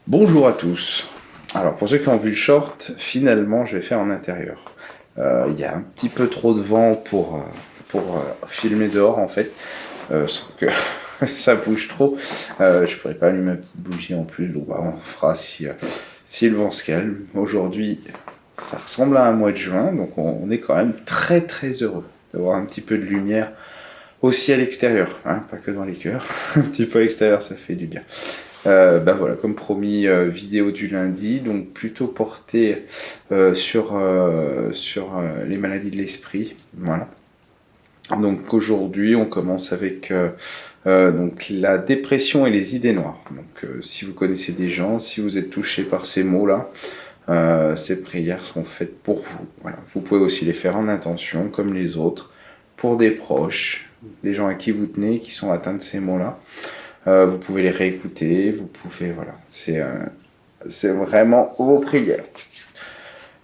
Bonjour à tous. Alors pour ceux qui ont vu le short, finalement je vais faire en intérieur. Il y a un petit peu trop de vent pour filmer dehors en fait, sauf que ça bouge trop. Je pourrais pas allumer ma petite bougie en plus, donc bah, on fera si le vent se calme. Aujourd'hui ça ressemble à un mois de juin, donc on est quand même très très heureux d'avoir un petit peu de lumière aussi à l'extérieur, hein, pas que dans les cœurs. Un petit peu à l'extérieur ça fait du bien. Ben voilà, comme promis, vidéo du lundi, donc plutôt portée sur les maladies de l'esprit. Voilà. Donc aujourd'hui, on commence avec donc la dépression et les idées noires. Donc si vous connaissez des gens, si vous êtes touché par ces mots-là, ces prières sont faites pour vous. Voilà. Vous pouvez aussi les faire en intention, comme les autres, pour des proches, des gens à qui vous tenez, qui sont atteints de ces mots-là. Vous pouvez les réécouter, vous pouvez, voilà, c'est vraiment vos prières.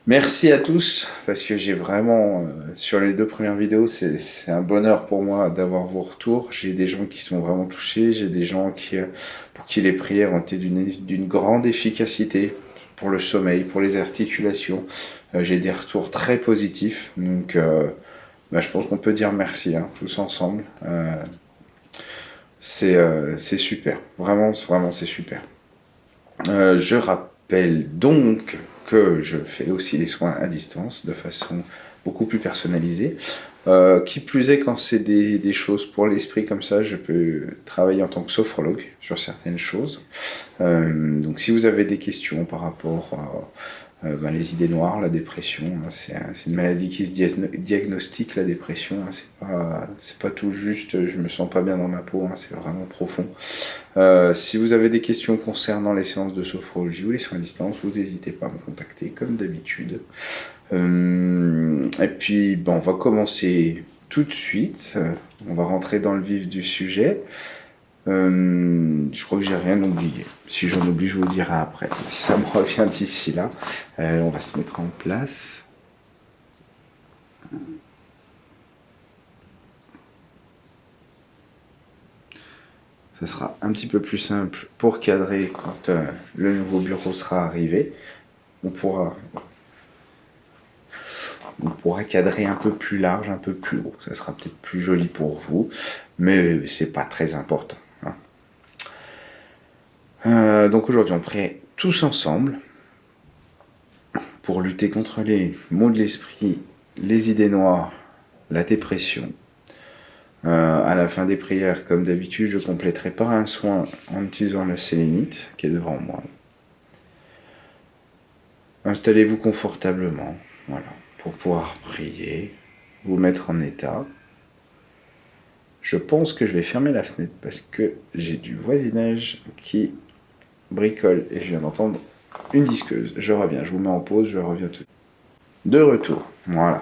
Merci à tous, parce que j'ai vraiment, sur les 2 premières vidéos, c'est un bonheur pour moi d'avoir vos retours. J'ai des gens qui sont vraiment touchés, j'ai des gens pour qui les prières ont été d'une grande efficacité pour le sommeil, pour les articulations. J'ai des retours très positifs, donc je pense qu'on peut dire merci, hein, tous ensemble. C'est super, vraiment c'est super. Je rappelle donc que je fais aussi les soins à distance de façon beaucoup plus personnalisée. Qui plus est, quand c'est des choses pour l'esprit comme ça, je peux travailler en tant que sophrologue sur certaines choses. Donc si vous avez des questions par rapport à les idées noires, la dépression, hein, c'est une maladie qui se diagnostique, la dépression, hein, c'est pas tout juste, je me sens pas bien dans ma peau, hein, c'est vraiment profond. Si vous avez des questions concernant les séances de sophrologie ou les soins à distance, vous n'hésitez pas à me contacter comme d'habitude. Et puis on va commencer tout de suite, on va rentrer dans le vif du sujet. Je crois que j'ai rien oublié. Si j'en oublie, je vous le dirai après. Si ça me revient d'ici là, on va se mettre en place. Ce sera un petit peu plus simple pour cadrer quand le nouveau bureau sera arrivé. On pourra cadrer un peu plus large, un peu plus haut. Ça sera peut-être plus joli pour vous, mais c'est pas très important. Donc aujourd'hui, on prie tous ensemble pour lutter contre les maux de l'esprit, les idées noires, la dépression. À la fin des prières, comme d'habitude, je compléterai par un soin en utilisant la sélénite qui est devant moi. Installez-vous confortablement, voilà, pour pouvoir prier, vous mettre en état. Je pense que je vais fermer la fenêtre parce que j'ai du voisinage qui bricole et je viens d'entendre une disqueuse. Je reviens, je vous mets en pause, je reviens tout de suite. De retour, voilà.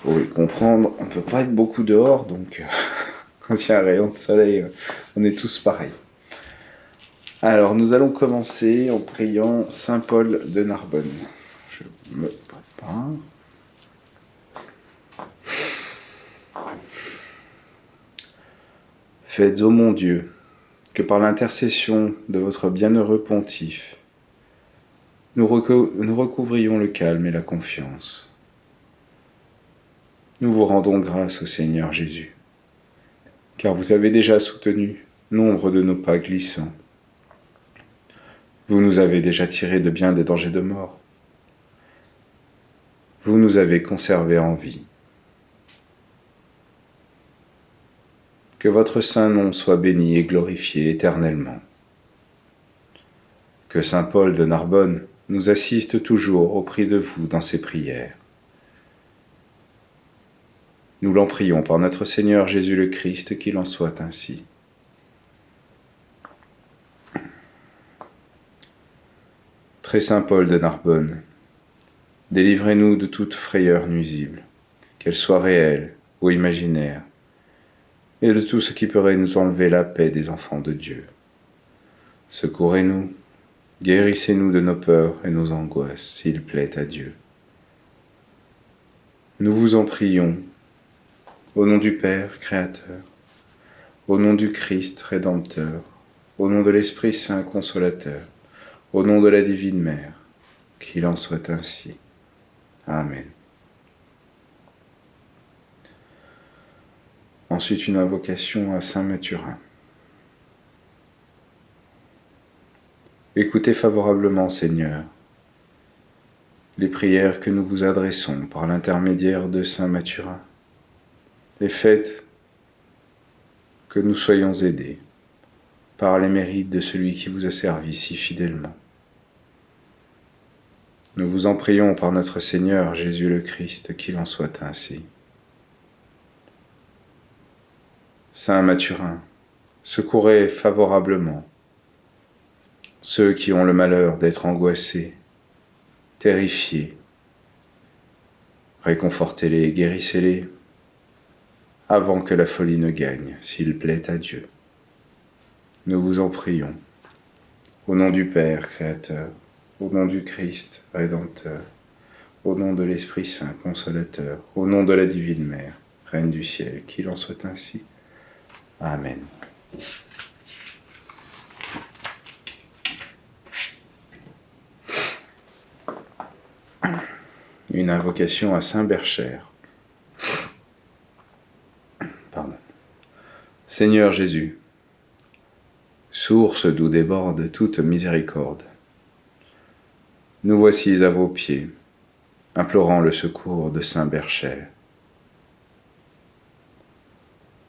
Faut comprendre, on ne peut pas être beaucoup dehors, donc quand il y a un rayon de soleil, on est tous pareils. Alors, nous allons commencer en priant Saint Paul de Narbonne. Je me prépare. Faites, ô mon Dieu, que par l'intercession de votre bienheureux pontife, nous recouvrions le calme et la confiance. Nous vous rendons grâce au Seigneur Jésus, car vous avez déjà soutenu nombre de nos pas glissants. Vous nous avez déjà tirés de bien des dangers de mort. Vous nous avez conservés en vie. Que votre saint nom soit béni et glorifié éternellement. Que saint Paul de Narbonne nous assiste toujours auprès de vous dans ses prières. Nous l'en prions par notre Seigneur Jésus le Christ, qu'il en soit ainsi. Très saint Paul de Narbonne, délivrez-nous de toute frayeur nuisible, qu'elle soit réelle ou imaginaire, et de tout ce qui pourrait nous enlever la paix des enfants de Dieu. Secourez-nous, guérissez-nous de nos peurs et nos angoisses, s'il plaît à Dieu. Nous vous en prions, au nom du Père Créateur, au nom du Christ Rédempteur, au nom de l'Esprit Saint Consolateur, Au nom de la divine Mère, qu'il en soit ainsi. Amen. Ensuite, une invocation à Saint Mathurin. Écoutez favorablement, Seigneur, les prières que nous vous adressons par l'intermédiaire de Saint Mathurin, et faites que nous soyons aidés par les mérites de celui qui vous a servi si fidèlement. Nous vous en prions par notre Seigneur Jésus le Christ, qu'il en soit ainsi. Saint Mathurin, secourez favorablement ceux qui ont le malheur d'être angoissés, terrifiés. Réconfortez-les et guérissez-les avant que la folie ne gagne, s'il plaît à Dieu. Nous vous en prions. Au nom du Père, Créateur, au nom du Christ, Rédempteur, au nom de l'Esprit Saint, Consolateur, au nom de la Divine Mère, Reine du ciel, qu'il en soit ainsi. Amen. Une invocation à Saint Berchère. Seigneur Jésus, source d'où déborde toute miséricorde, nous voici à vos pieds, implorant le secours de Saint Berchère.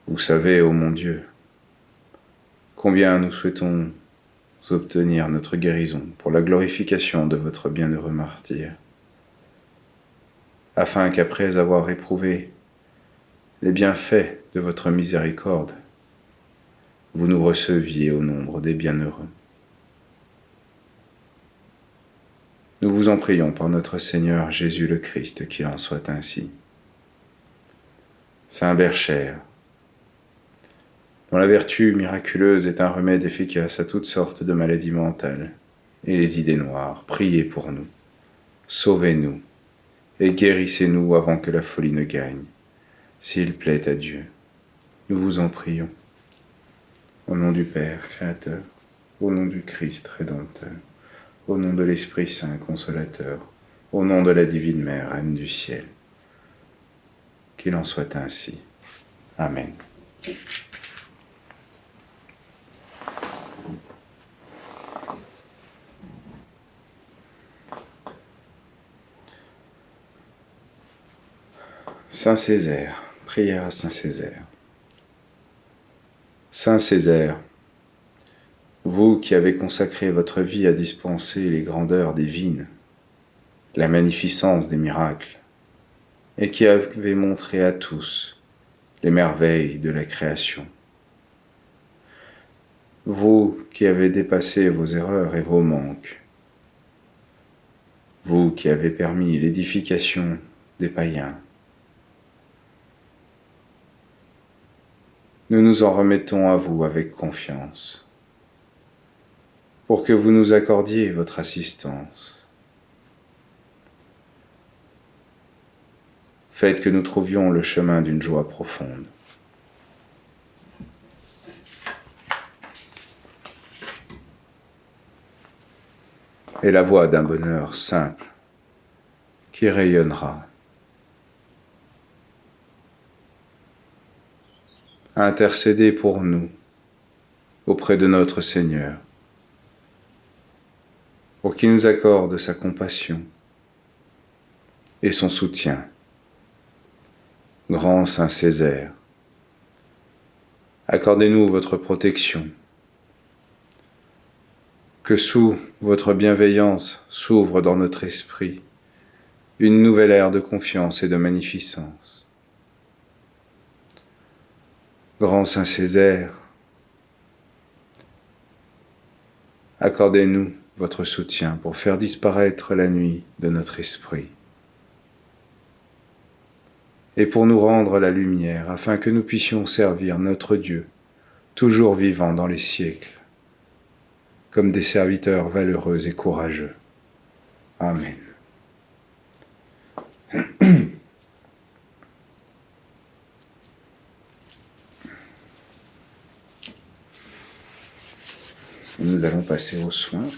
Vous savez, ô mon Dieu, combien nous souhaitons obtenir notre guérison pour la glorification de votre bienheureux martyr, afin qu'après avoir éprouvé les bienfaits de votre miséricorde, vous nous receviez au nombre des bienheureux. Nous vous en prions par notre Seigneur Jésus le Christ, qu'il en soit ainsi. Saint Berchère, dont la vertu miraculeuse est un remède efficace à toutes sortes de maladies mentales et les idées noires, priez pour nous, sauvez-nous et guérissez-nous avant que la folie ne gagne, s'il plaît à Dieu. Nous vous en prions. Au nom du Père, Créateur, au nom du Christ, Rédempteur, au nom de l'Esprit Saint, Consolateur, au nom de la Divine Mère, Reine du ciel, qu'il en soit ainsi. Amen. Saint Césaire, prière à Saint Césaire. Saint Césaire, vous qui avez consacré votre vie à dispenser les grandeurs divines, la magnificence des miracles, et qui avez montré à tous les merveilles de la création, vous qui avez dépassé vos erreurs et vos manques, vous qui avez permis l'édification des païens, nous nous en remettons à vous avec confiance, pour que vous nous accordiez votre assistance. Faites que nous trouvions le chemin d'une joie profonde. Et la voix d'un bonheur simple qui rayonnera. Intercédez pour nous auprès de notre Seigneur, pour qu'il nous accorde sa compassion et son soutien. Grand Saint Césaire, accordez-nous votre protection, que sous votre bienveillance s'ouvre dans notre esprit une nouvelle ère de confiance et de magnificence. Grand Saint Césaire, accordez-nous votre soutien pour faire disparaître la nuit de notre esprit et pour nous rendre la lumière afin que nous puissions servir notre Dieu, toujours vivant dans les siècles, comme des serviteurs valeureux et courageux. Amen. Nous allons passer aux soins.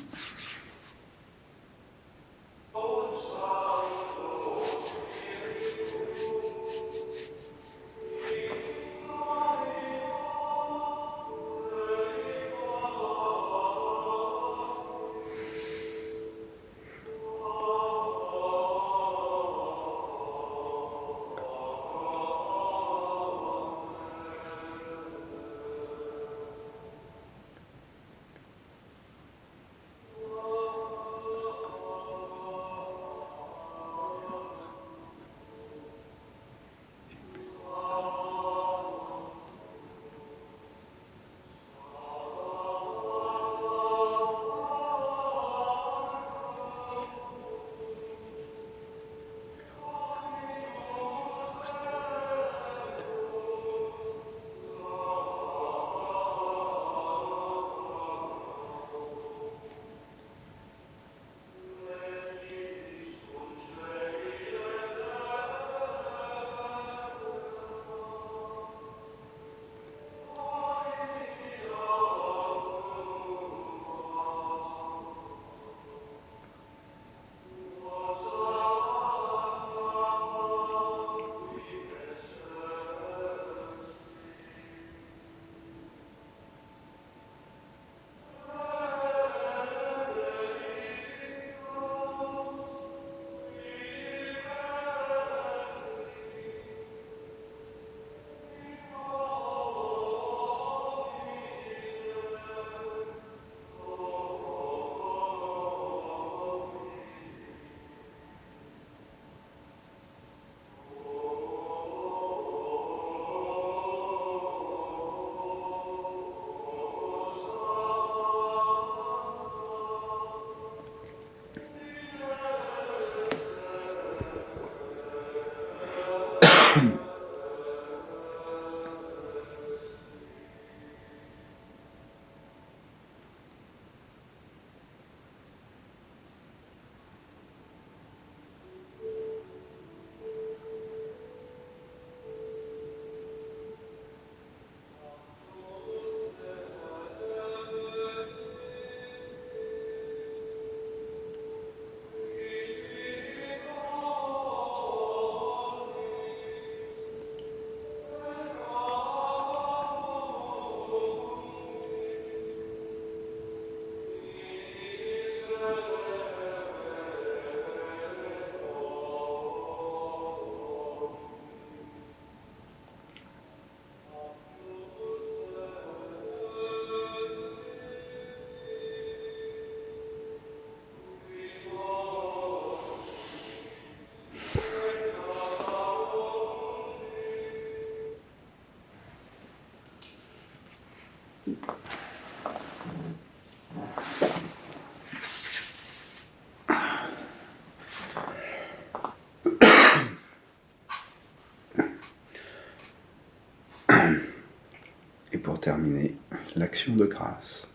Et pour terminer, l'action de grâce.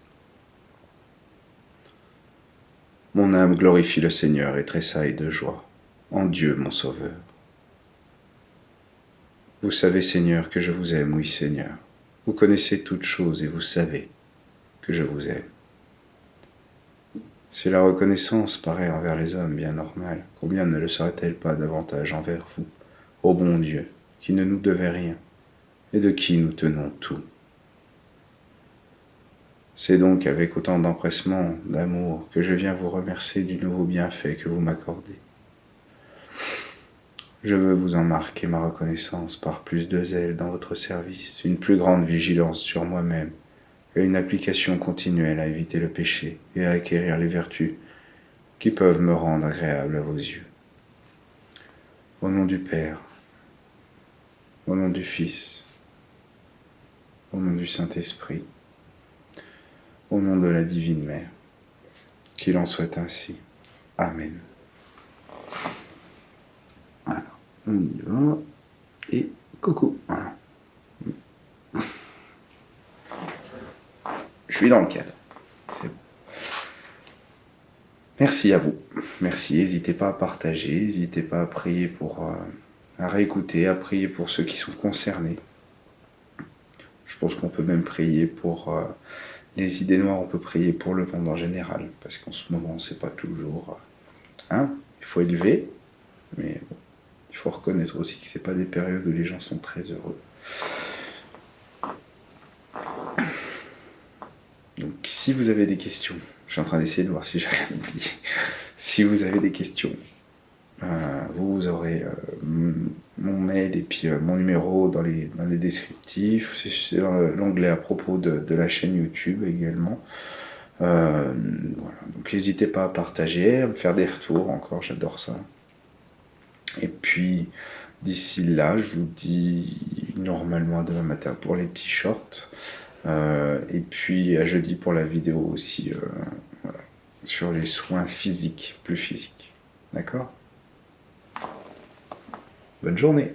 Mon âme glorifie le Seigneur et tressaille de joie en Dieu mon Sauveur. Vous savez, Seigneur, que je vous aime, oui, Seigneur. Vous connaissez toutes choses et vous savez que je vous aime. Si la reconnaissance paraît envers les hommes bien normale, combien ne le serait-elle pas davantage envers vous, ô bon Dieu, qui ne nous devait rien et de qui nous tenons tout. C'est donc avec autant d'empressement, d'amour, que je viens vous remercier du nouveau bienfait que vous m'accordez. Je veux vous en marquer ma reconnaissance par plus de zèle dans votre service, une plus grande vigilance sur moi-même et une application continuelle à éviter le péché et à acquérir les vertus qui peuvent me rendre agréable à vos yeux. Au nom du Père, au nom du Fils, au nom du Saint-Esprit, au nom de la Divine Mère, qu'il en soit ainsi. Amen. Voilà, on y va. Et coucou. Voilà. Je suis dans le cadre. C'est bon. Merci à vous. Merci. N'hésitez pas à partager, n'hésitez pas à prier à réécouter, à prier pour ceux qui sont concernés. Je pense qu'on peut même prier pour les idées noires, on peut prier pour le monde en général, parce qu'en ce moment, c'est pas toujours... il faut élever, mais bon, il faut reconnaître aussi que c'est pas des périodes où les gens sont très heureux. Donc, si vous avez des questions, je suis en train d'essayer de voir si j'ai rien oublié. Si vous avez des questions, vous aurez mon mail et puis mon numéro dans les descriptifs. C'est dans l'onglet à propos de la chaîne YouTube également. Voilà. Donc n'hésitez pas à partager, à me faire des retours encore, j'adore ça. Et puis d'ici là, je vous dis normalement à demain matin pour les petits shorts. Et puis à jeudi pour la vidéo aussi, voilà, sur les soins physiques, plus physiques. D'accord ? Bonne journée.